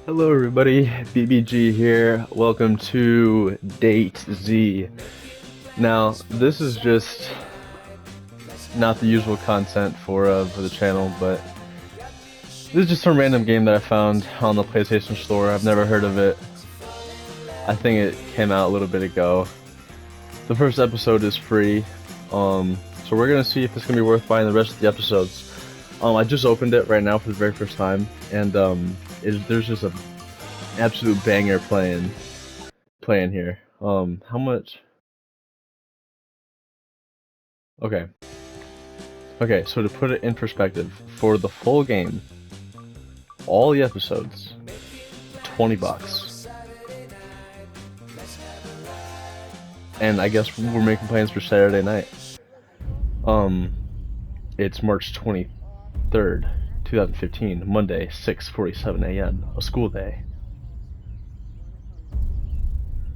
Hello everybody, BBG here. Welcome to Date Z. Now, this is just not the usual content for the channel, but this is just some random game that I found on the PlayStation Store. I've never heard of it. I think it came out a little bit ago. The first episode is free, so we're gonna see if it's gonna be worth buying the rest of the episodes. I just opened it right now for the very first time, and there's just a absolute banger playing here. How much? Okay, so to put it in perspective, for the full game, all the episodes, $20. And I guess we're making plans for Saturday night. It's March 23rd, 2015, Monday, 6:47 a.m., a school day.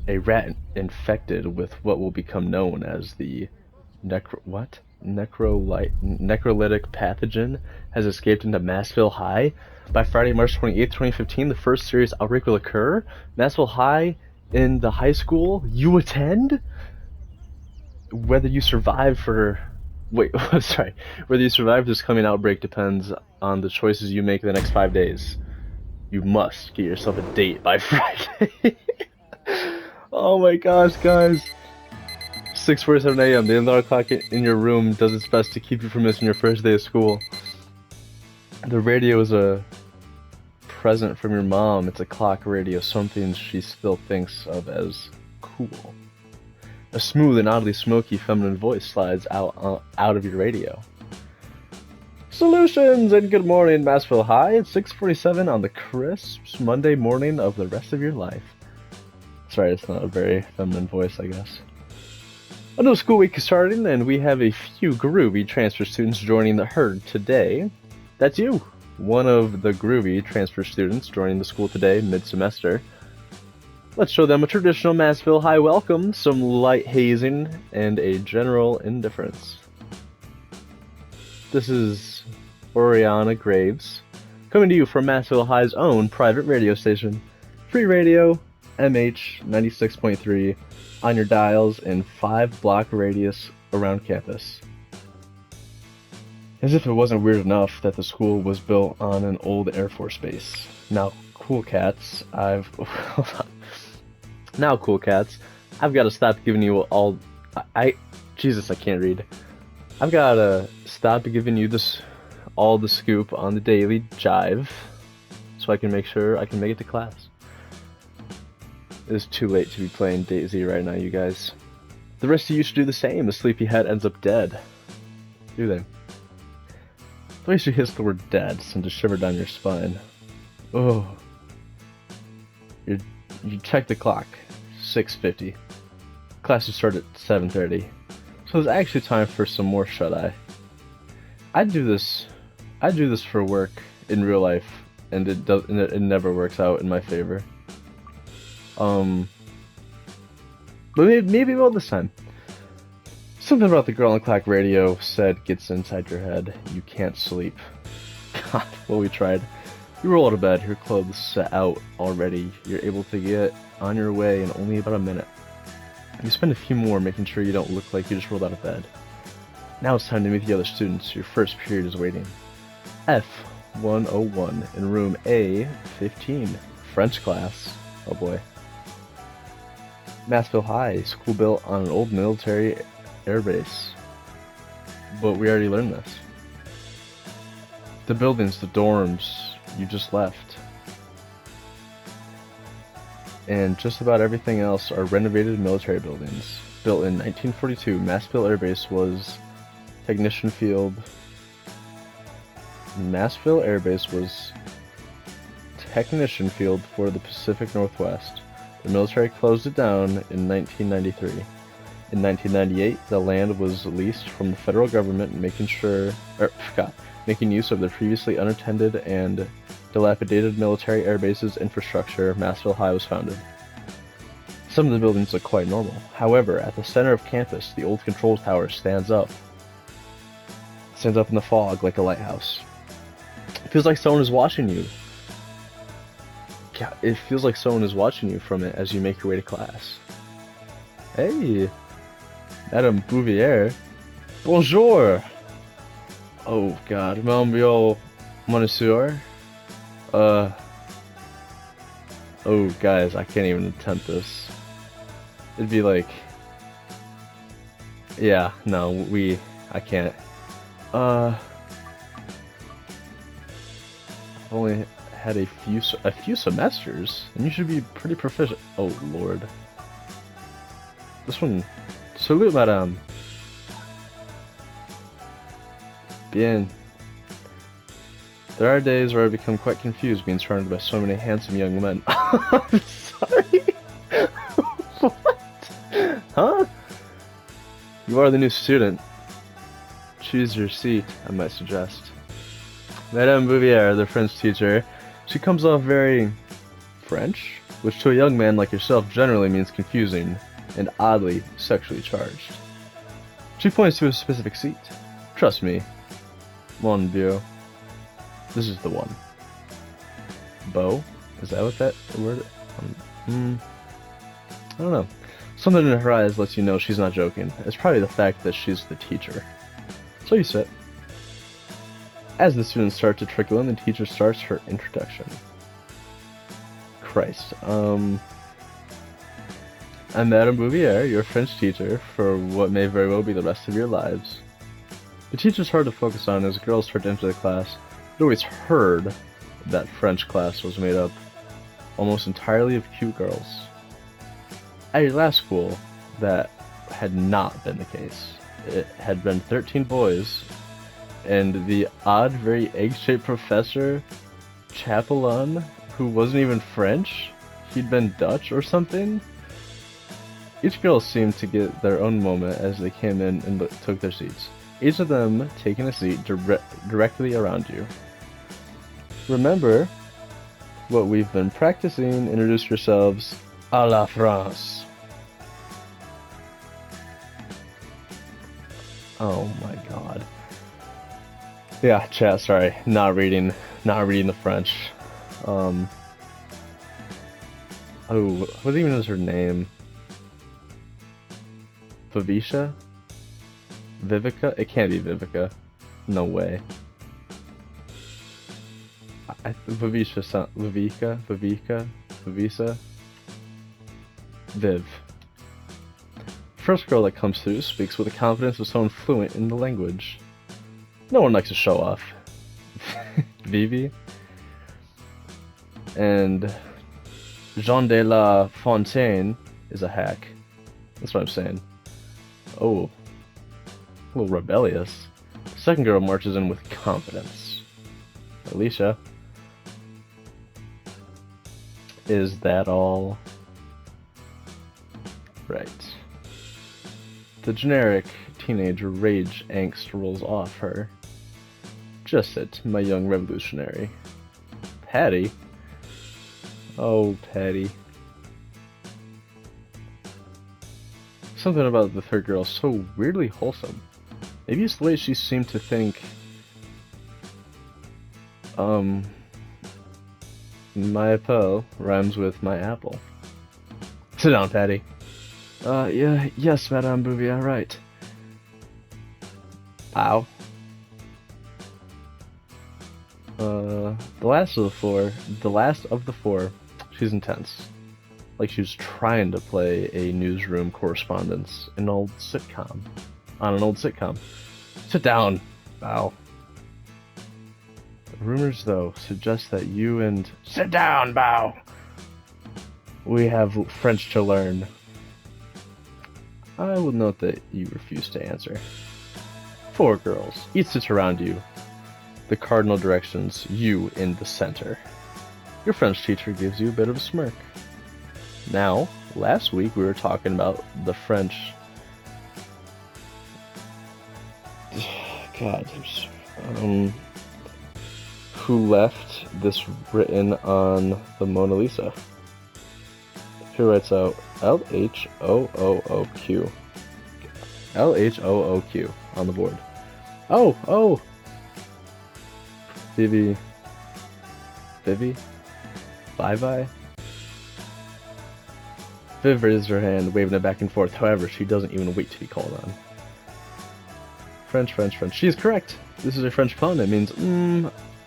A rat infected with what will become known as the necrolytic pathogen has escaped into Massville High. By Friday, March 28th, 2015, the first serious outbreak will occur. Massville High in the high school you attend? Whether you survive this coming outbreak depends on the choices you make in the next 5 days. You must get yourself a date by Friday. Oh my gosh, guys. 6:47 a.m. The alarm clock in your room does its best to keep you from missing your first day of school. The radio is a present from your mom. It's a clock radio, something she still thinks of as cool. A smooth and oddly smoky feminine voice slides out of your radio. Solutions and good morning, Massville High. It's 6:47 on the crisp Monday morning of the rest of your life. Sorry, it's not a very feminine voice, I guess. A new school week is starting, and we have a few groovy transfer students joining the herd today. That's you, one of the groovy transfer students joining the school today, mid-semester. Let's show them a traditional Massville High welcome, some light hazing, and a general indifference. This is Oriana Graves, coming to you from Massville High's own private radio station. Free radio, MH 96.3, on your dials in 5-block radius around campus. As if it wasn't weird enough that the school was built on an old Air Force base. Now, cool cats, I've got to stop giving you all. Jesus, I can't read. I've got to stop giving you all the scoop on the daily jive, so I can make sure I can make it to class. It's too late to be playing DayZ right now, you guys. The rest of you should do the same. The sleepyhead ends up dead. Do they? The way she hits the word dead sends a shiver down your spine. Oh. You check the clock. 6:50. Classes start at 7:30. So there's actually time for some more shut-eye. I do this for work in real life, and it never works out in my favor. But maybe about this time. Something about the girl on the clock radio said gets inside your head. You can't sleep. God, well, we tried. You roll out of bed, your clothes set out already. You're able to get on your way in only about a minute. You spend a few more making sure you don't look like you just rolled out of bed. Now it's time to meet the other students. Your first period is waiting. F101 in room A15. French class. Oh boy. Massville High, school built on an old military airbase. But we already learned this. The buildings, the dorms, you just left. And just about everything else are renovated military buildings. Built in 1942, Massville Air Base was Technician Field. Massville Air Base was Technician Field for the Pacific Northwest. The military closed it down in 1993. In 1998, the land was leased from the federal government, making use of the previously unattended and dilapidated military air bases infrastructure. Massville High was founded. Some of the buildings look quite normal. However, at the center of campus, the old control tower stands up in the fog like a lighthouse. It feels like someone is watching you. God, it feels like someone is watching you from it as you make your way to class. Hey, Madame Bouvier. Bonjour. Oh God, Monsieur. Oh guys, I can't even attempt this. It'd be like, yeah, no, I can't. I've only had a few semesters, and you should be pretty proficient. Oh Lord. This one, salute, madame. Bien. There are days where I become quite confused being surrounded by so many handsome young men. I'm sorry. What? Huh? You are the new student. Choose your seat, I might suggest. Madame Bouvier, the French teacher, she comes off very French, which to a young man like yourself generally means confusing and oddly sexually charged. She points to a specific seat. Trust me, mon vieux. This is the one. Beau? Is that what that word? I don't know. Something in her eyes lets you know she's not joking. It's probably the fact that she's the teacher. So you sit. As the students start to trickle in, the teacher starts her introduction. Christ. I'm Madame Bouvier, your French teacher, for what may very well be the rest of your lives. The teacher's hard to focus on as girls start to enter the class. I'd always heard that French class was made up almost entirely of cute girls. At your last school, that had not been the case. It had been 13 boys, and the odd, very egg-shaped professor, Chapelon, who wasn't even French, he'd been Dutch or something. Each girl seemed to get their own moment as they came in and took their seats, each of them taking a seat directly around you. Remember what we've been practicing. Introduce yourselves à la France. Oh my god. Yeah, chat, sorry. Not reading the French. Oh, what even is her name? Vivica? Vivica? It can't be Vivica. No way. Vivica. Viv. First girl that comes through speaks with the confidence of someone fluent in the language. No one likes to show off. Vivi. And Jean de la Fontaine is a hack. That's what I'm saying. Oh. A little rebellious. The second girl marches in with confidence. Alicia. Is that all? Right. The generic teenager rage angst rolls off her. Just it, my young revolutionary. Patty? Oh, Patty. Something about the third girl so weirdly wholesome. Maybe it's the way she seemed to think. My apple rhymes with my apple. Sit down, Patty. Yes, Madame Bouvier, right. Bow. The last of the four, she's intense. Like she was trying to play a newsroom correspondence on an old sitcom. Sit down, Bow. The rumors, though, suggest that you and... Sit down, Bow! We have French to learn. I will note that you refuse to answer. 4 girls. Each sits around you. The cardinal directions, you in the center. Your French teacher gives you a bit of a smirk. Now, last week we were talking about the French... God, who left this written on the Mona Lisa. Who writes out L-H-O-O-O-Q. L-H-O-O-Q on the board. Oh! Vivi? Vivi? Viv raises her hand, waving it back and forth. However, she doesn't even wait to be called on. French, French, French. She is correct. This is a French pun. It means,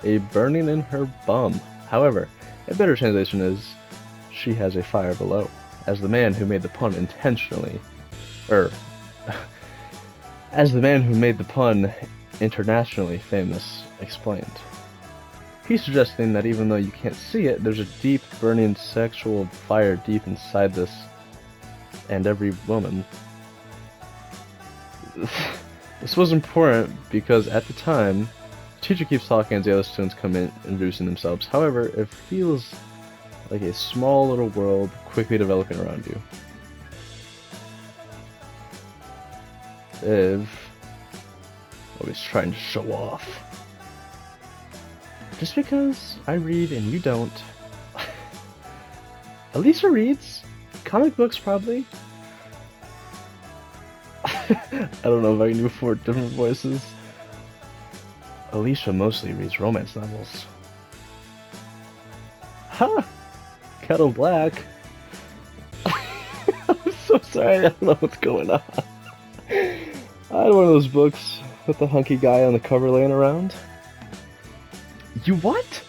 a burning in her bum. However, a better translation is, she has a fire below. As the man who made the pun intentionally, as the man who made the pun internationally famous explained. He's suggesting that even though you can't see it, there's a deep, burning sexual fire deep inside this and every woman. This was important because at the time, the teacher keeps talking as the other students come in introducing themselves. However, it feels like a small little world quickly developing around you. Viv, always trying to show off. Just because I read and you don't. Alicia reads. Comic books, probably. I don't know if I can do 4 different voices. Alicia mostly reads romance novels. Ha! Kettle Black. I'm so sorry, I don't know what's going on. I had one of those books with the hunky guy on the cover laying around. You what?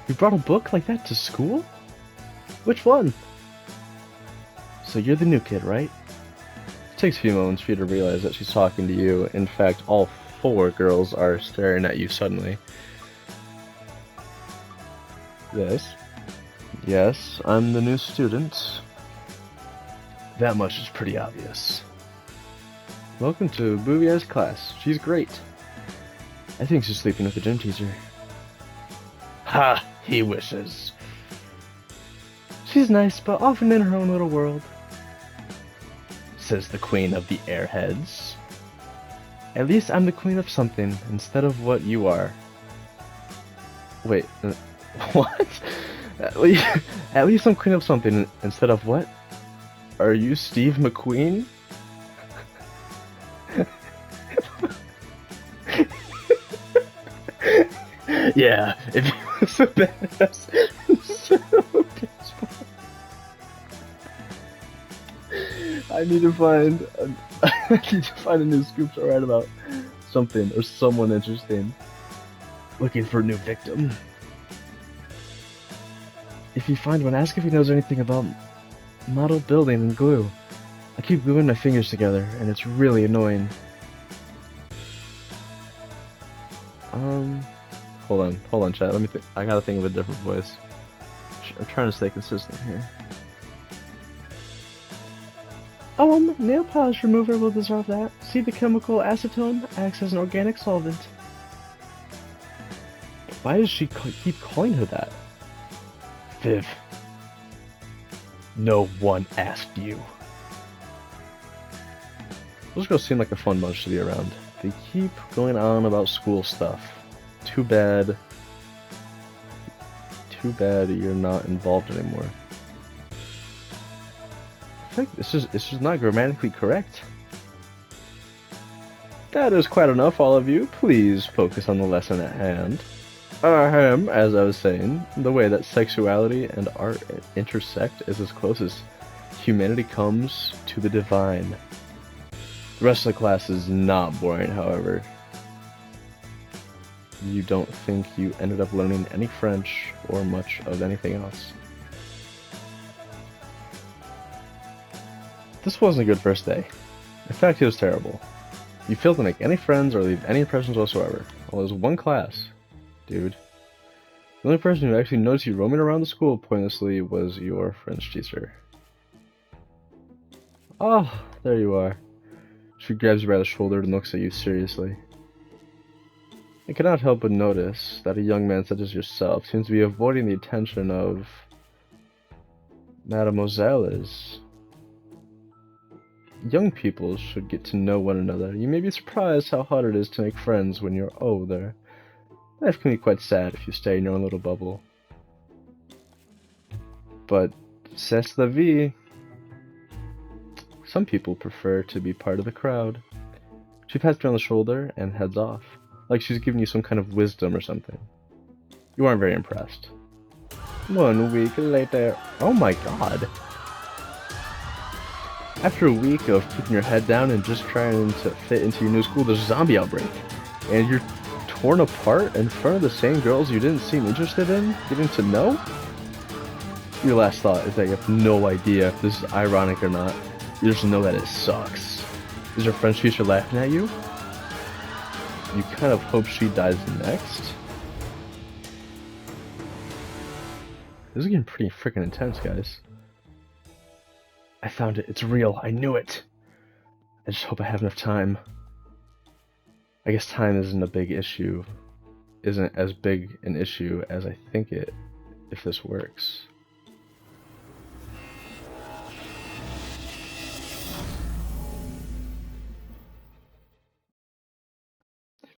You brought a book like that to school? Which one? So you're the new kid, right? It takes a few moments for you to realize that she's talking to you. In fact, all 4 girls are staring at you suddenly. Yes. Yes, I'm the new student. That much is pretty obvious. Welcome to Bouvier's class. She's great. I think she's sleeping with the gym teacher. Ha! He wishes. She's nice, but often in her own little world. Says the queen of the airheads. At least I'm the queen of something, instead of what you are. Wait, what? At least I'm queen of something, instead of what? Are you Steve McQueen? Yeah, if you was a badass, I need to find a new scoop to write about something or someone interesting. Looking for a new victim. If you find one, ask if he knows anything about model building and glue. I keep gluing my fingers together, and it's really annoying. Hold on, chat. Let me think. I gotta think of a different voice. I'm trying to stay consistent here. Nail polish remover will dissolve that. See, the chemical acetone acts as an organic solvent. Why does she keep calling her that? Viv. No one asked you. Those girls seem like a fun bunch to be around. They keep going on about school stuff. Too bad you're not involved anymore. I think this is not grammatically correct. That is quite enough, all of you. Please focus on the lesson at hand. As I was saying, the way that sexuality and art intersect is as close as humanity comes to the divine. The rest of the class is not boring, however. You don't think you ended up learning any French or much of anything else. This wasn't a good first day. In fact, it was terrible. You failed to make any friends or leave any impressions whatsoever. Well, there's one class. Dude. The only person who actually noticed you roaming around the school pointlessly was your French teacher. Oh, there you are. She grabs you by the shoulder and looks at you seriously. I cannot help but notice that a young man such as yourself seems to be avoiding the attention of Mademoiselles. Young people should get to know one another. You may be surprised how hard it is to make friends when you're older. Life can be quite sad if you stay in your own little bubble. But c'est la vie. Some people prefer to be part of the crowd. She pats you on the shoulder and heads off, like she's giving you some kind of wisdom or something. You aren't very impressed. 1 week later. Oh my god. After a week of keeping your head down and just trying to fit into your new school, there's a zombie outbreak. And you're torn apart in front of the same girls you didn't seem interested in getting to know? Your last thought is that you have no idea if this is ironic or not. You just know that it sucks. Is your friend's future laughing at you? You kind of hope she dies next? This is getting pretty freaking intense, guys. I found it. It's real. I knew it. I just hope I have enough time. I guess time isn't a big issue. Isn't as big an issue as I think it, if this works.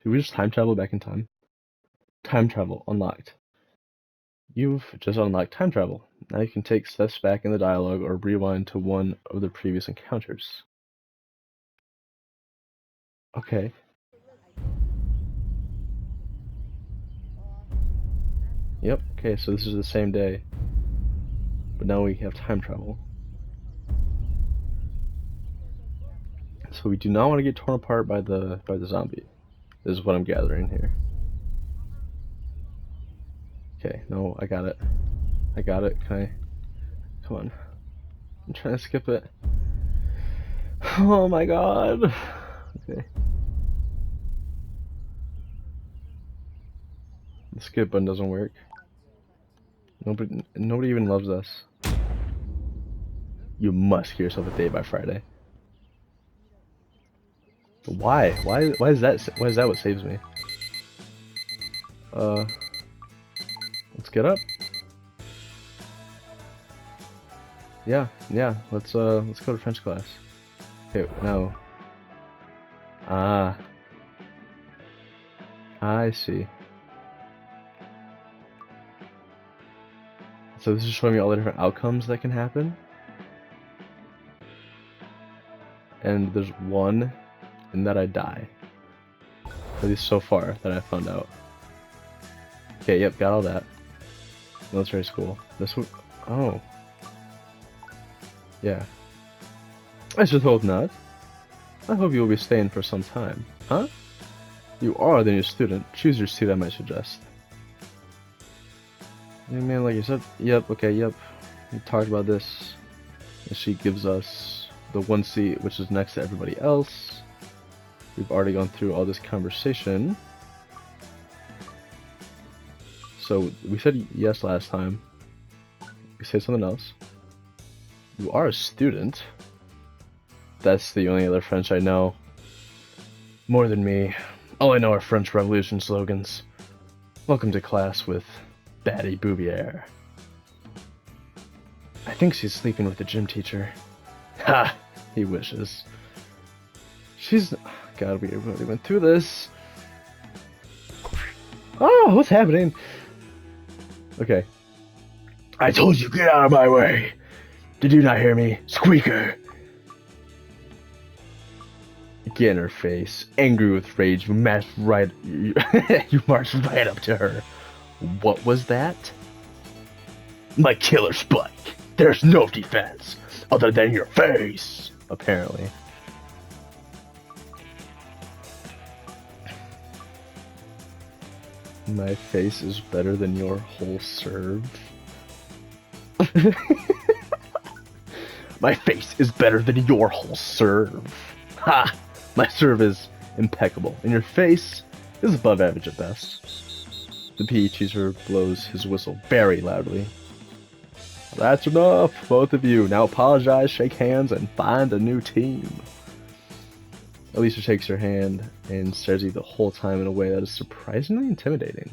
Did we just time travel back in time? Time travel unlocked. You've just unlocked time travel. Now you can take steps back in the dialogue or rewind to one of the previous encounters. Okay. Yep, okay, so this is the same day. But now we have time travel. So we do not want to get torn apart by the zombie. This is what I'm gathering here. Okay, no, I got it. I got it. Can I? Come on. I'm trying to skip it. Oh my god. Okay. The skip button doesn't work. Nobody even loves us. You must get yourself a date by Friday. Why? Why is that what saves me? Let's get up. Yeah, let's go to French class. Okay, no. Ah. I see. So this is showing me all the different outcomes that can happen. And there's one in that I die. At least so far that I found out. Okay, yep, got all that. Military school. This one, oh. Yeah. I should hope not. I hope you will be staying for some time. Huh? You are the new student. Choose your seat, I might suggest. Yeah, man, like you said, yep, okay, yep. We talked about this. And she gives us the one seat which is next to everybody else. We've already gone through all this conversation. So we said yes last time. We said something else. You are a student. That's the only other French I know. More than me. All I know are French Revolution slogans. Welcome to class with Batty Bouvier. I think she's sleeping with the gym teacher. Ha! He wishes. She's... God, we already went through this. Oh, what's happening? Okay. I told you, get out of my way! Did you not hear me? Squeaker! Get in her face. Angry with rage, you marched right... you marched right up to her. What was that? My killer spike. There's no defense other than your face, apparently. My face is better than your whole serve. My face is better than your whole serve. Ha! My serve is impeccable, and your face is above average at best. The PE teacher blows his whistle very loudly. That's enough, both of you. Now apologize, shake hands, and find a new team. Alicia shakes her hand and stares at you the whole time in a way that is surprisingly intimidating.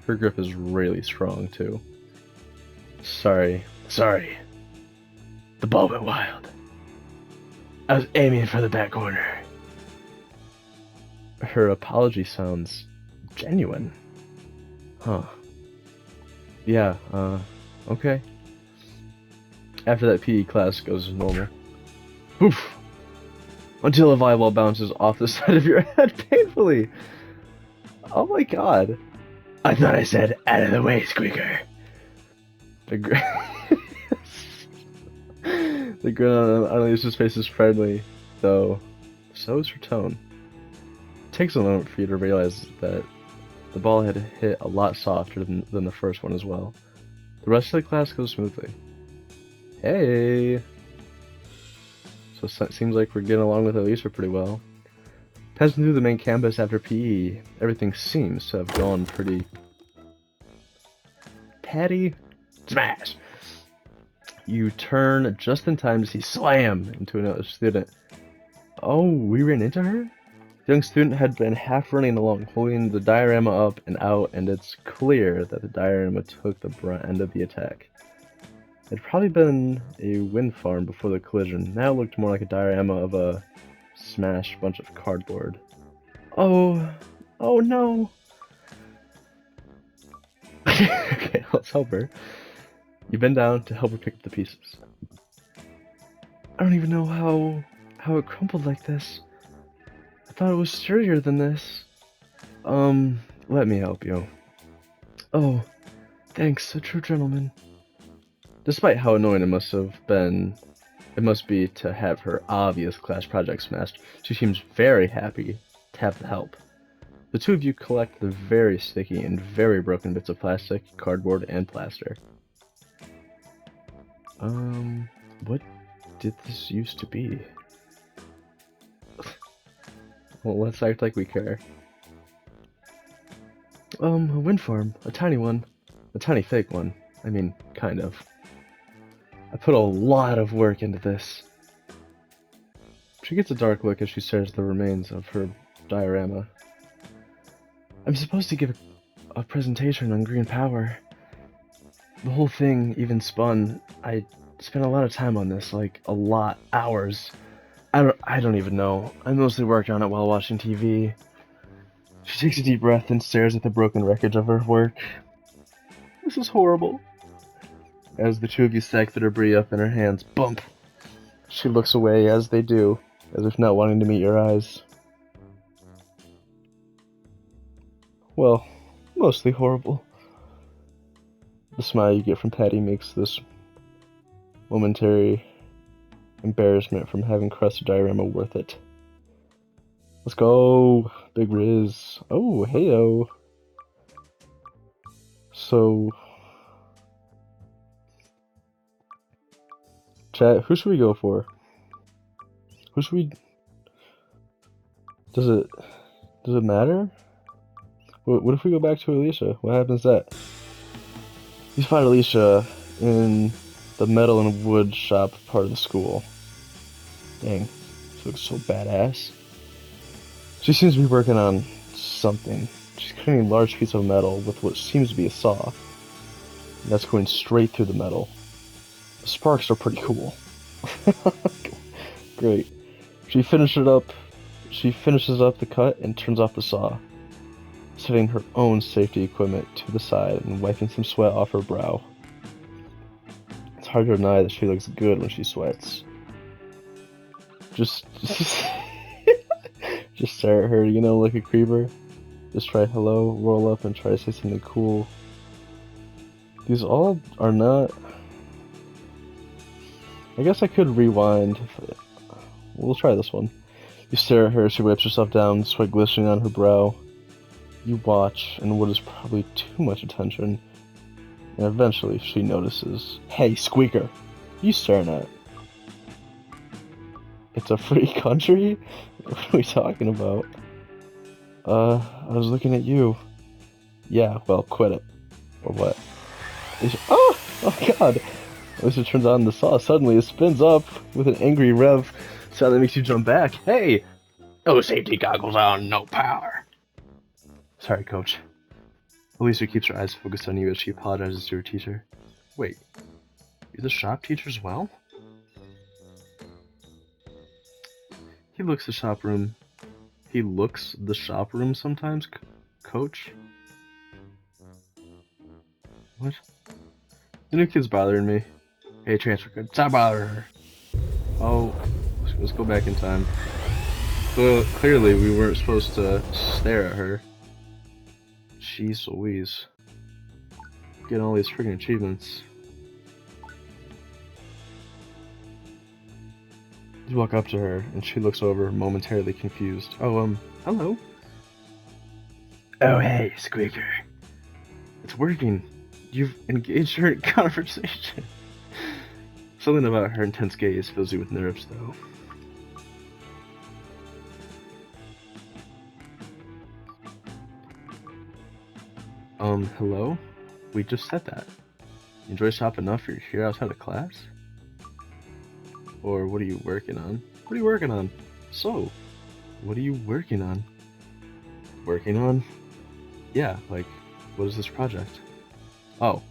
Her grip is really strong, too. Sorry. The ball went wild. I was aiming for the back corner. Her apology sounds genuine. Huh. Yeah, okay. After that, PE class goes normal. Oof! Until a volleyball bounces off the side of your head painfully. Oh my god. I thought I said, out of the way, Squeaker. The grin on Elisa's face is friendly, though so is her tone. It takes a moment for you to realize that the ball had hit a lot softer than the first one as well. The rest of the class goes smoothly. Hey! So it seems like we're getting along with Elisa pretty well. Passing through the main campus after PE, everything seems to have gone pretty... Patty? Smash! You turn just in time to see slam into another student. Oh, we ran into her? The young student had been half running along, holding the diorama up and out, and it's clear that the diorama took the brunt end of the attack. It had probably been a wind farm before the collision. Now it looked more like a diorama of a smashed bunch of cardboard. Oh no! Okay, let's help her. You bend down to help her pick up the pieces. I don't even know how it crumpled like this. I thought it was sturdier than this. Let me help you. Oh, thanks, a true gentleman. Despite how annoying it must be to have her obvious class project smashed, she seems very happy to have the help. The two of you collect the very sticky and very broken bits of plastic, cardboard, and plaster. What did this used to be? Well, let's act like we care. A wind farm. A tiny one. A tiny fake one. I mean, kind of. I put a lot of work into this. She gets a dark look as she stares at the remains of her diorama. I'm supposed to give a presentation on green power. The whole thing even spun. I spent a lot of time on this, like a lot, hours. I don't even know. I mostly worked on it while watching TV. She takes a deep breath and stares at the broken wreckage of her work. This is horrible. As the two of you stack the debris up in her hands, bump! She looks away as they do, as if not wanting to meet your eyes. Well, mostly horrible. The smile you get from Patty makes this momentary embarrassment from having crushed a diorama worth it. Let's go, Big Riz. Oh, heyo. So, chat, who should we go for? Who should we... Does it matter? What if we go back to Alicia? What happens then? You find Alicia in the metal and wood shop part of the school. Dang, she looks so badass. She seems to be working on something. She's cutting a large piece of metal with what seems to be a saw. And that's going straight through the metal. The sparks are pretty cool. Great. She finishes up the cut and turns off the saw, setting her own safety equipment to the side and wiping some sweat off her brow. It's hard to deny that she looks good when she sweats. Just stare at her, you know, like a creeper. Just try hello, roll up, and try to say something cool. These all are not... I guess I could rewind. We'll try this one. You stare at her as she wipes herself down, sweat glistening on her brow. You watch, and what is probably too much attention, and eventually she notices. Hey, Squeaker! You staring at? It's a free country? What are we talking about? I was looking at you. Yeah, well, quit it. Or what? Oh! Oh god! Alicia turns on the saw. Suddenly it spins up with an angry rev sound that makes you jump back. Hey! No safety goggles on, no power. Sorry, coach. Alicia keeps her eyes focused on you as she apologizes to her teacher. Wait, you're the shop teacher as well? He looks the shop room sometimes, coach? What? The new kid's bothering me. Hey, transfer code. Stop bothering her. Oh, let's go back in time. Well, clearly we weren't supposed to stare at her. Jeez Louise. Getting all these freaking achievements. You walk up to her, and she looks over, momentarily confused. Oh, hello. Oh, hey, Squeaker. It's working. You've engaged her in conversation. Something about her intense gaze fills you with nerves, though. Hello? We just said that. You enjoy shop enough you're here outside of class? Or what are you working on? What are you working on? So, what are you working on? Working on? Yeah, like, what is this project? Oh,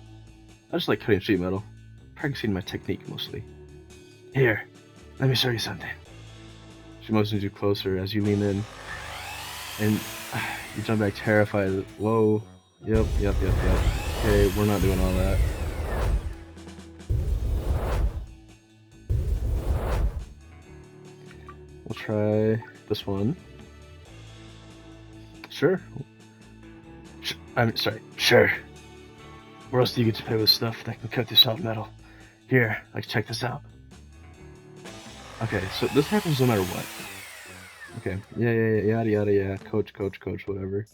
I just like cutting sheet metal. Practicing my technique, mostly. Here, let me show you something. She motions you closer as you lean in, and you jump back terrified. Whoa. Yep. Okay, we're not doing all that. We'll try this one. Sure. Sure. Where else do you get to play with stuff that can cut through solid metal? Here, like, check this out. Okay, so this happens no matter what. Okay, yeah, coach, whatever.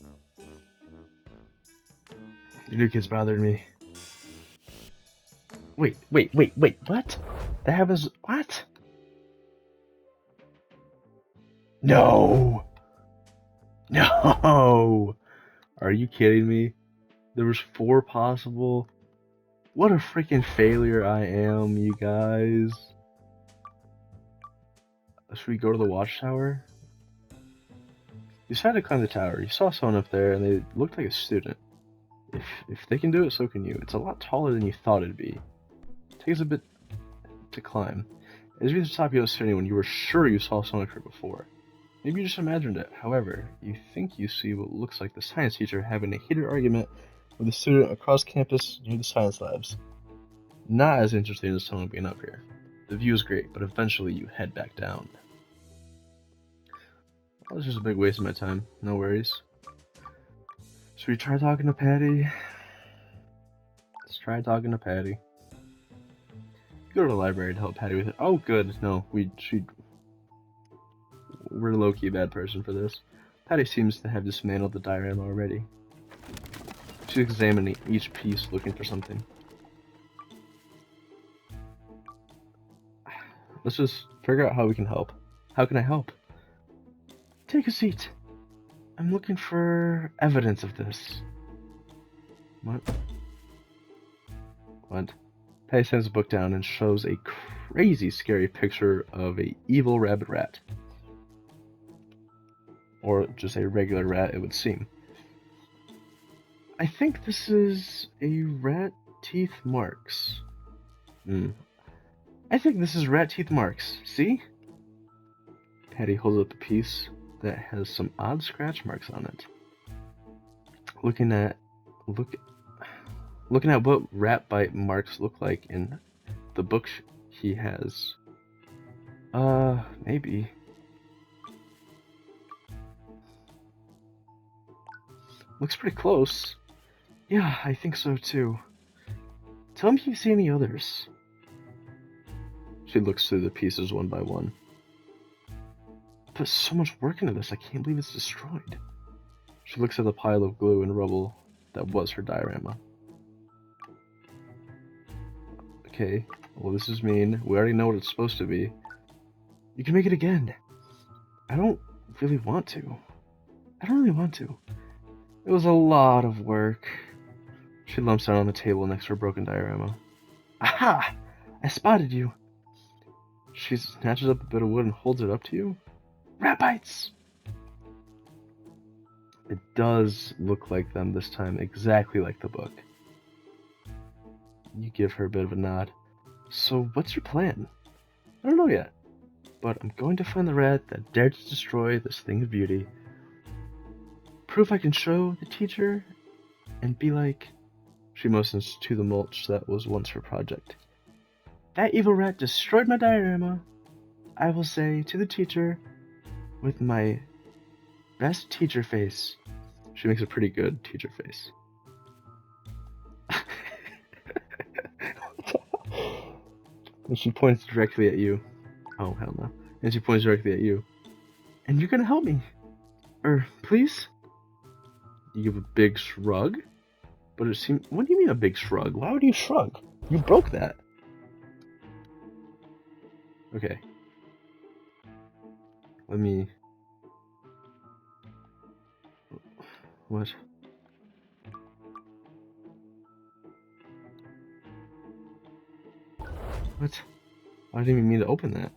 Your new kid's bothering me. Wait, what? That happens, what? No! Are you kidding me? There was 4 possible. What a freaking failure I am, you guys. Should we go to the watchtower? You decided to climb the tower. You saw someone up there and they looked like a student. If they can do it, so can you. It's a lot taller than you thought it'd be. It takes a bit to climb. As you reach the top, you don't see anyone. You were sure you saw someone here before. Maybe you just imagined it. However, you think you see what looks like the science teacher having a heated argument with a student across campus near the science labs. Not as interesting as someone being up here. The view is great, but eventually you head back down. That was just a big waste of my time. No worries. Should we try talking to Patty? Let's try talking to Patty. Go to the library to help Patty with it. Oh, good. No, we're a low-key bad person for this. Patty seems to have dismantled the diorama already. She's examining each piece, looking for something. Let's just figure out how we can help. How can I help? Take a seat. I'm looking for evidence of this. What? Patty sends the book down and shows a crazy scary picture of a evil rabbit rat. Or just a regular rat, it would seem. I think this is a rat teeth marks. I think this is rat teeth marks. See? Patty holds up a piece that has some odd scratch marks on it. Looking at what rat bite marks look like in the book he has. Maybe. Looks pretty close. Yeah, I think so too. Tell me if you see any others. She looks through the pieces one by one. I put so much work into this, I can't believe it's destroyed. She looks at the pile of glue and rubble that was her diorama. Okay, well, this is mean. We already know what it's supposed to be. You can make it again. I don't really want to. It was a lot of work. She lumps down on the table next to her broken diorama. Aha! I spotted you. She snatches up a bit of wood and holds it up to you. Rat bites! It does look like them this time, exactly like the book. You give her a bit of a nod. So, what's your plan? I don't know yet, but I'm going to find the rat that dared to destroy this thing of beauty. Proof I can show the teacher and be like... She motions to the mulch that was once her project. That evil rat destroyed my diorama. I will say to the teacher with my best teacher face. She makes a pretty good teacher face. And she points directly at you. Oh, hell no. And she points directly at you. And you're gonna help me. Please? You give a big shrug? But it seems... What do you mean a big shrug? Why would you shrug? You broke that. Okay. Let me... What? What? I didn't even mean to open that.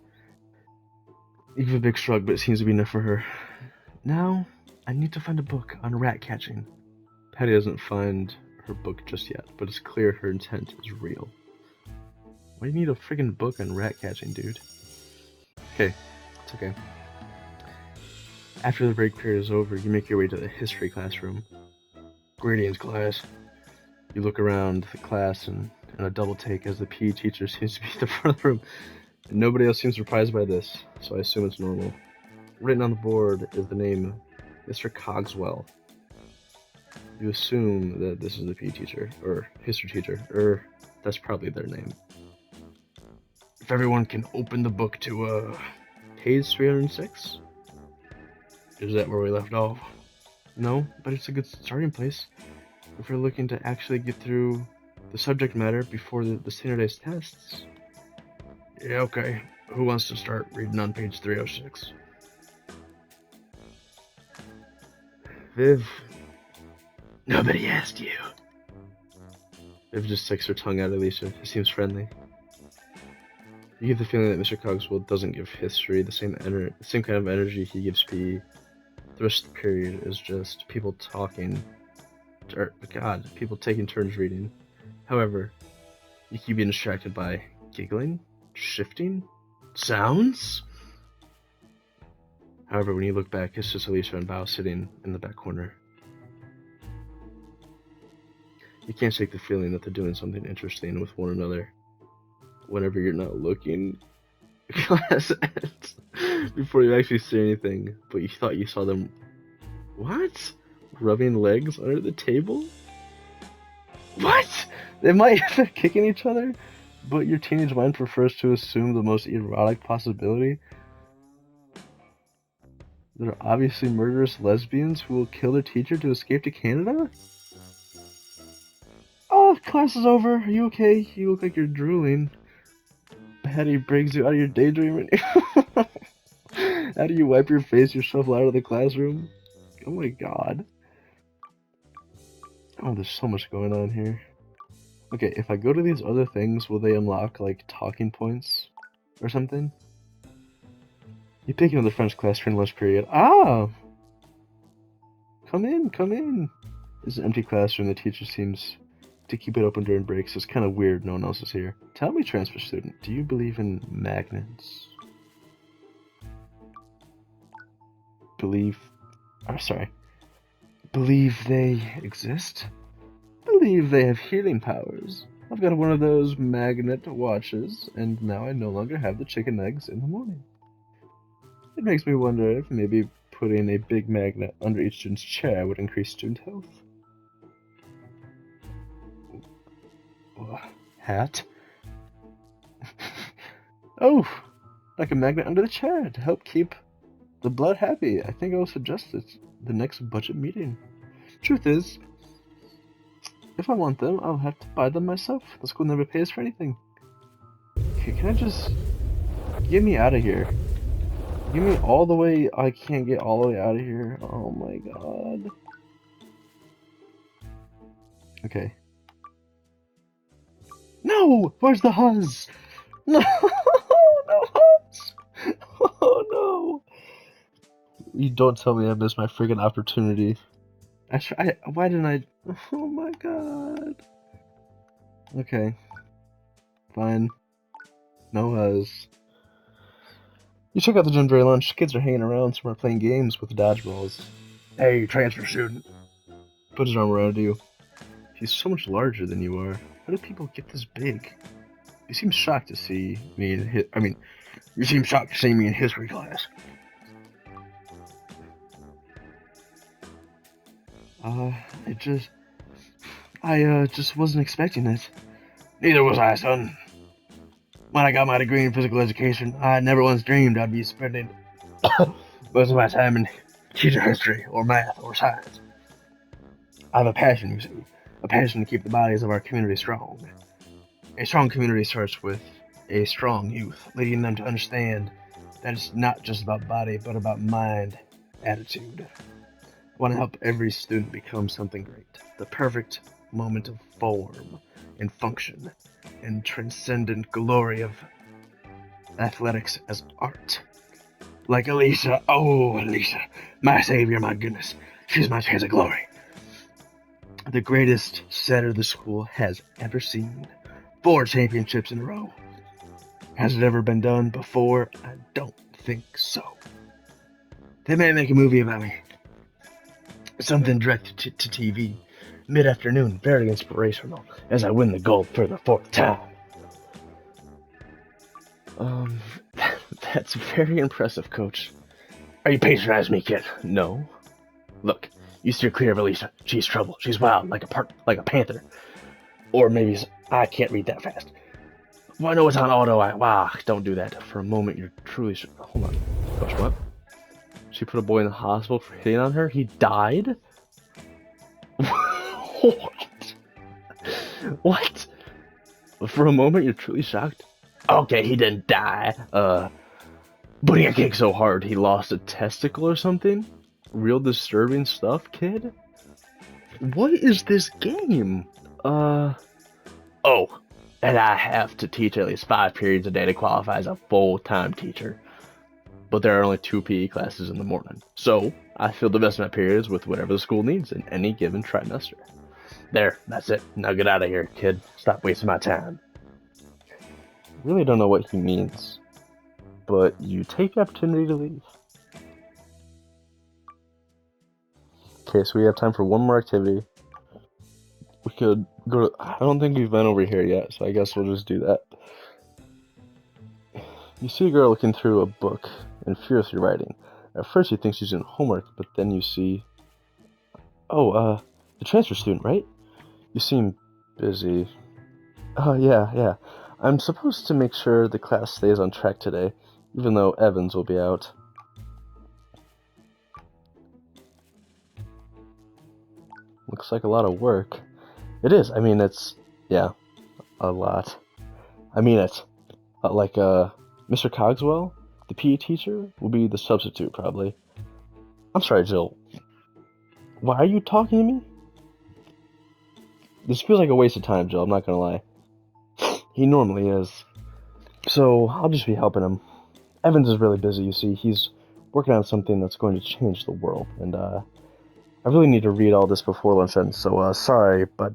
You give a big shrug, but it seems to be enough for her. Now, I need to find a book on rat catching. Patty doesn't find her book just yet, but it's clear her intent is real. Why do you need a friggin' book on rat catching, dude? Okay, it's okay. After the break period is over, you make your way to the history classroom. Greetings, class. You look around the class and a double take as the PE teacher seems to be at the front of the room. And nobody else seems surprised by this, so I assume it's normal. Written on the board is the name Mr. Cogswell. You assume that this is the PE teacher, or history teacher, that's probably their name. If everyone can open the book to, page 306? Is that where we left off? No, but it's a good starting place. If we're looking to actually get through the subject matter before the standardized tests. Yeah, okay. Who wants to start reading on page 306? Viv. Nobody asked you. Viv just sticks her tongue out at Alicia. He seems friendly. You get the feeling that Mr. Cogswell doesn't give history the same kind of energy he gives PE. The rest of the period is just people talking. People taking turns reading. However, you keep being distracted by giggling, shifting, sounds. However, when you look back, it's just Alicia and Bao sitting in the back corner. You can't shake the feeling that they're doing something interesting with one another. Whenever you're not looking, class ends before you actually see anything, but you thought you saw them. What? Rubbing legs under the table? What? They might be kicking each other, but your teenage mind prefers to assume the most erotic possibility. They're obviously murderous lesbians who will kill their teacher to escape to Canada? Oh, class is over. Are you okay? You look like you're drooling. Patty brings you out of your daydreaming. How do you wipe your face yourself out of the classroom? Oh my god. Oh, there's so much going on here. Okay, if I go to these other things, will they unlock, like, talking points or something? You pick another French class during lunch period. Ah! Come in, come in. It's an empty classroom. The teacher seems to keep it open during breaks. It's kind of weird no one else is here. Tell me, transfer student, do you believe in magnets? Believe they exist? Believe they have healing powers. I've got one of those magnet watches, and now I no longer have the chicken eggs in the morning. It makes me wonder if maybe putting a big magnet under each student's chair would increase student health. Hat? Oh, like a magnet under the chair to help keep the blood happy. I think I will suggest it the next budget meeting. Truth is, if I want them, I'll have to buy them myself. The school never pays for anything. Okay, can I just... Get me out of here. Get me all the way... I can't get all the way out of here. Oh my god. Okay. No! Where's the Huzz? No! No Huzz! Oh no! You don't tell me I missed my friggin' opportunity. Why didn't I... Oh my god. Okay. Fine. No Huzz. You check out the gym during lunch. Kids are hanging around, some are playing games with dodgeballs. Hey, transfer student. Put his arm around you. He's so much larger than you are. How do people get this big? You seem shocked to see me in you seem shocked to see me in history class. I just wasn't expecting it. Neither was I, son. When I got my degree in physical education, I never once dreamed I'd be spending most of my time in teaching history or math or science. I have a passion, you see, a passion to keep the bodies of our community strong. A strong community starts with a strong youth, leading them to understand that it's not just about body, but about mind, attitude. I want to help every student become something great, the perfect moment of form and function and transcendent glory of athletics as art. Like Alicia, oh Alicia, my savior, my goodness, she's my chance of glory. The greatest setter the school has ever seen. 4 championships in a row. Has it ever been done before? I don't think so. They may make a movie about me. Something directed to TV. Mid-afternoon, very inspirational, as I win the gold for the 4th time. That's very impressive, Coach. Are you patronizing me, kid? No. Look, you steer clear of Alicia. She's trouble. She's wild, like a panther. Or maybe I can't read that fast. Well, I know it's on auto. Wow, don't do that. For a moment, you're truly sure. Hold on. Coach, what? She put a boy in the hospital for hitting on her? He died? What? What? For a moment, you're truly shocked? Okay, he didn't die. But he got kicked so hard he lost a testicle or something? Real disturbing stuff, kid? What is this game? Oh, and I have to teach at least 5 periods a day to qualify as a full-time teacher. But there are only 2 PE classes in the morning. So, I fill the rest of my periods with whatever the school needs in any given trimester. There, that's it. Now get out of here, kid. Stop wasting my time. Really don't know what he means, but you take the opportunity to leave. Okay, so we have time for one more activity. We could go to... I don't think we've been over here yet, so I guess we'll just do that. You see a girl looking through a book and furiously writing. At first you think she's doing homework, but then you see... Oh, the transfer student, right? You seem busy. Oh, yeah. I'm supposed to make sure the class stays on track today, even though Evans will be out. Looks like a lot of work. It is. I mean, it's... Yeah, a lot. I mean it. Mr. Cogswell, the PE teacher, will be the substitute, probably. I'm sorry, Jill. Why are you talking to me? This feels like a waste of time, Jill, I'm not gonna lie. He normally is. So, I'll just be helping him. Evans is really busy, you see. He's working on something that's going to change the world, and, I really need to read all this before lunch ends, so, sorry, but,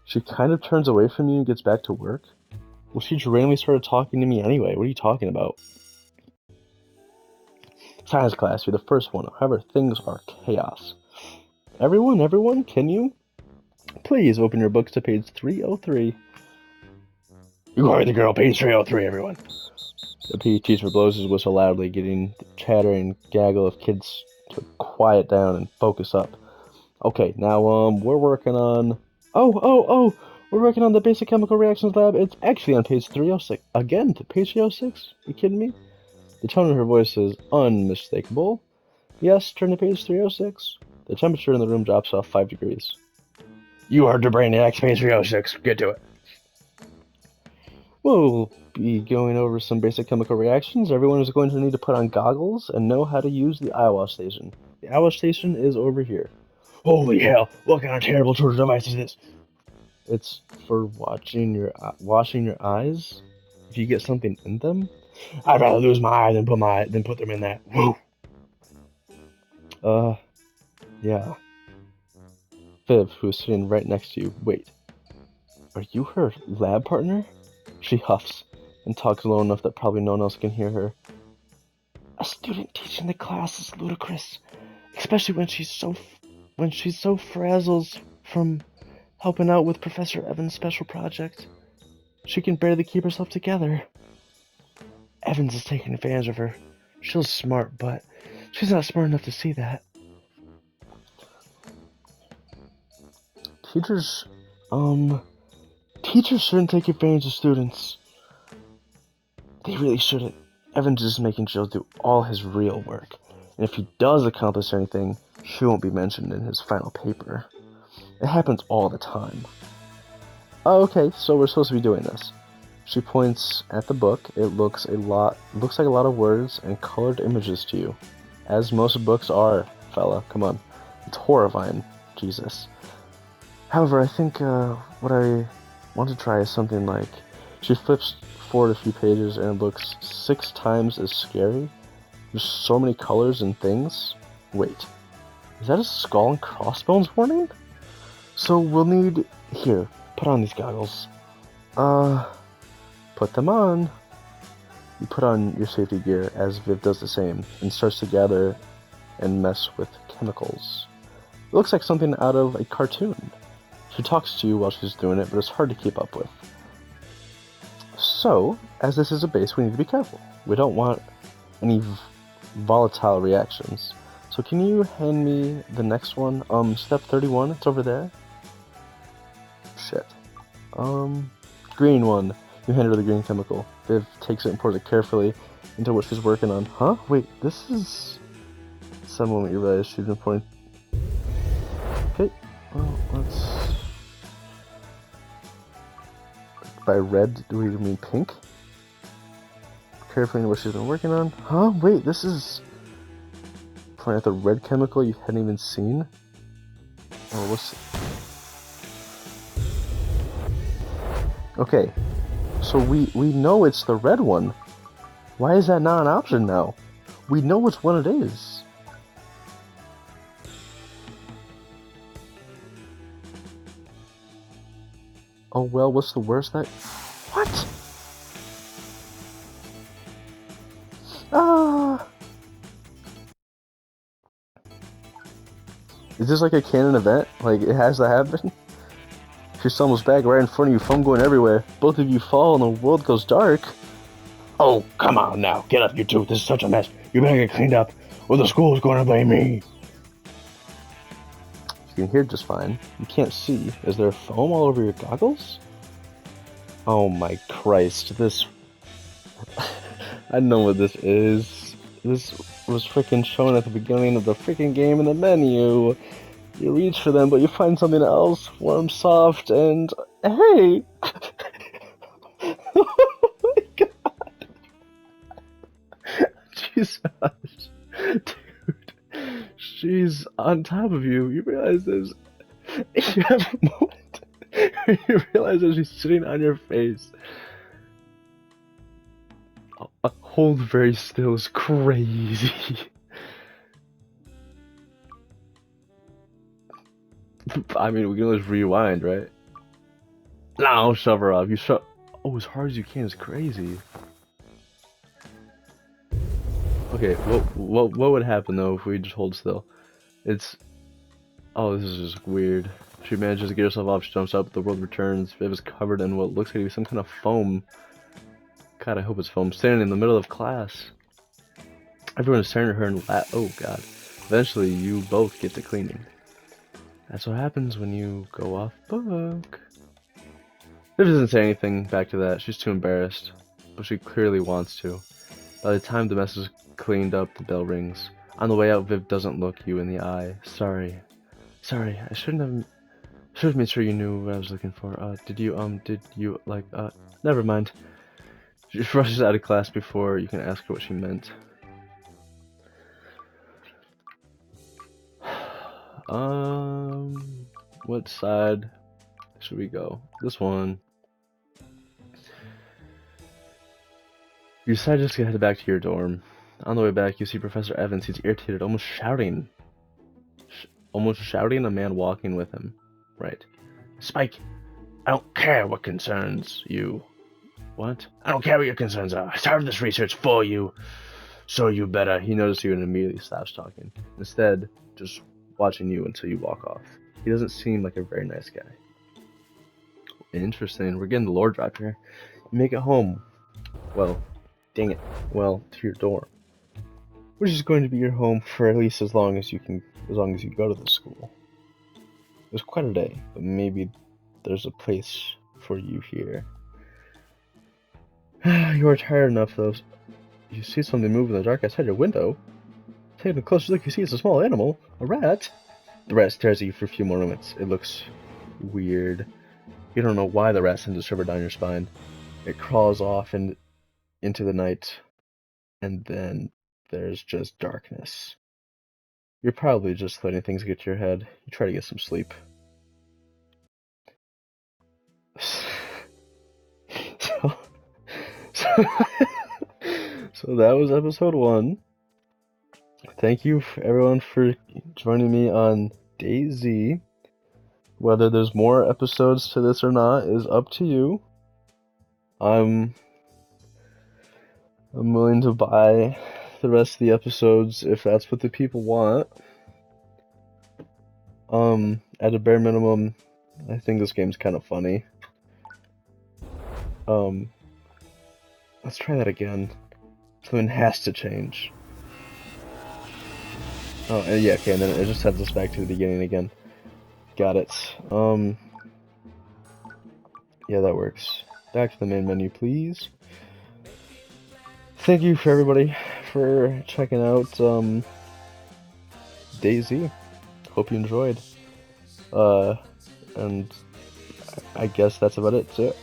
She kind of turns away from you and gets back to work? Well, she just randomly started talking to me anyway. What are you talking about? Science class, you're the first one. However, things are chaos. Everyone, can you? Please open your books to page 303. You are the girl, page 303, everyone. The PE teacher blows his whistle loudly, getting the chattering gaggle of kids to quiet down and focus up. Okay, now, we're working on... Oh, we're working on the basic chemical reactions lab. It's actually on page 306. Again, to page 306? You kidding me? The tone of her voice is unmistakable. Yes, turn to page 306. The temperature in the room drops off 5 degrees. You are the Brainiac, page 306. Get to it. We'll be going over some basic chemical reactions. Everyone is going to need to put on goggles and know how to use the eyewash station. The eyewash station is over here. Holy hell, what kind of terrible torture device is this? It's for washing your eyes? If you get something in them? I'd rather lose my eye than put them in that. Whoa. Yeah. Viv, who's sitting right next to you. Wait. Are you her lab partner? She huffs and talks low enough that probably no one else can hear her. A student teaching the class is ludicrous, especially when she's so frazzles from helping out with Professor Evans' special project. She can barely keep herself together. Evans is taking advantage of her. She's smart, but she's not smart enough to see that. Teachers shouldn't take advantage of students. They really shouldn't. Evans is making Jill do all his real work. And if he does accomplish anything, she won't be mentioned in his final paper. It happens all the time. Oh, okay, so we're supposed to be doing this. She points at the book. It looks like a lot of words and colored images to you. As most books are, fella. Come on. It's horrifying. Jesus. However, I think what I want to try is something like... She flips forward a few pages and it looks 6 times as scary. There's so many colors and things. Wait. Is that a skull and crossbones warning? So we'll need... Here, put on these goggles. Put them on. You put on your safety gear as Viv does the same and starts to gather and mess with chemicals. It looks like something out of a cartoon. She talks to you while she's doing it, but it's hard to keep up with. So, as this is a base, we need to be careful. We don't want any volatile reactions. So can you hand me the next one? Step 31, it's over there. Shit. Green one. You hand her the green chemical. Viv takes it and pours it carefully into what she's working on. Huh? Wait, this is... Some moment you realize she's been pouring... Okay, well, let's... By red, do we mean pink? Carefully into what she's been working on. Huh? Wait, this is... Pouring out the red chemical you hadn't even seen? Oh, what's... Okay, so we know it's the red one. Why is that not an option now? We know which one it is. Oh well, what's the worst that... What? Ah! Is this like a canon event? Like, it has to happen? She stumbles back right in front of you, foam going everywhere. Both of you fall and the world goes dark. Oh, come on now. Get up, you two. This is such a mess. You better get cleaned up, or the school's going to blame me. You can hear just fine. You can't see. Is there foam all over your goggles? Oh my Christ. This... I know what this is. This was freaking shown at the beginning of the freaking game in the menu. You reach for them, but you find something else, warm, soft, and... Hey! Oh my god! Jesus. Dude. She's on top of you. You realize this. You have a moment where you realize that she's sitting on your face. Hold very still is crazy. I mean, we can always rewind, right? No, shove her off. You shove... Oh, as hard as you can is crazy. Okay, what would happen though if we just hold still? It's... Oh, this is just weird. She manages to get herself off, she jumps up, the world returns. Viv is covered in what looks like to be some kind of foam. God, I hope it's foam. Standing in the middle of class. Everyone is staring at her and oh god. Eventually, you both get to cleaning. That's what happens when you go off book. Viv doesn't say anything back to that. She's too embarrassed. But she clearly wants to. By the time the mess is cleaned up, the bell rings. On the way out, Viv doesn't look you in the eye. Sorry, I should have made sure you knew what I was looking for. Did you, never mind. She just rushes out of class before you can ask her what she meant. What side should we go? This one. You decide just to head back to your dorm. On the way back, you see Professor Evans. He's irritated, almost shouting a man walking with him. Right. Spike, I don't care what concerns you. What? I don't care what your concerns are. I started this research for you. So you better. He notices you and immediately stops talking. Instead, just watching you until you walk off. He doesn't seem like a very nice guy. Interesting. We're getting the lore drop here. You make it home. Well, dang it. Well, to your dorm. Which is going to be your home for at least as long as you go to the school. It was quite a day, but maybe there's a place for you here. You are tired enough, though. You see something move in the dark outside your window. Taking a closer look, you see it's a small animal. A rat. The rat stares at you for a few more moments. It looks weird. You don't know why the rat sends a shiver down your spine. It crawls off into the night, and then there's just darkness. You're probably just letting things get to your head. You try to get some sleep. So that was episode 1. Thank you everyone for joining me on DayZ. Whether there's more episodes to this or not is up to you. I'm willing to buy the rest of the episodes if that's what the people want. At a bare minimum, I think this game's kind of funny. Let's try that again. Something has to change. Oh, yeah, okay, and then it just sends us back to the beginning again. Got it. Yeah, that works. Back to the main menu, please. Thank you for everybody for checking out, DayZ. Hope you enjoyed. And I guess that's about it. So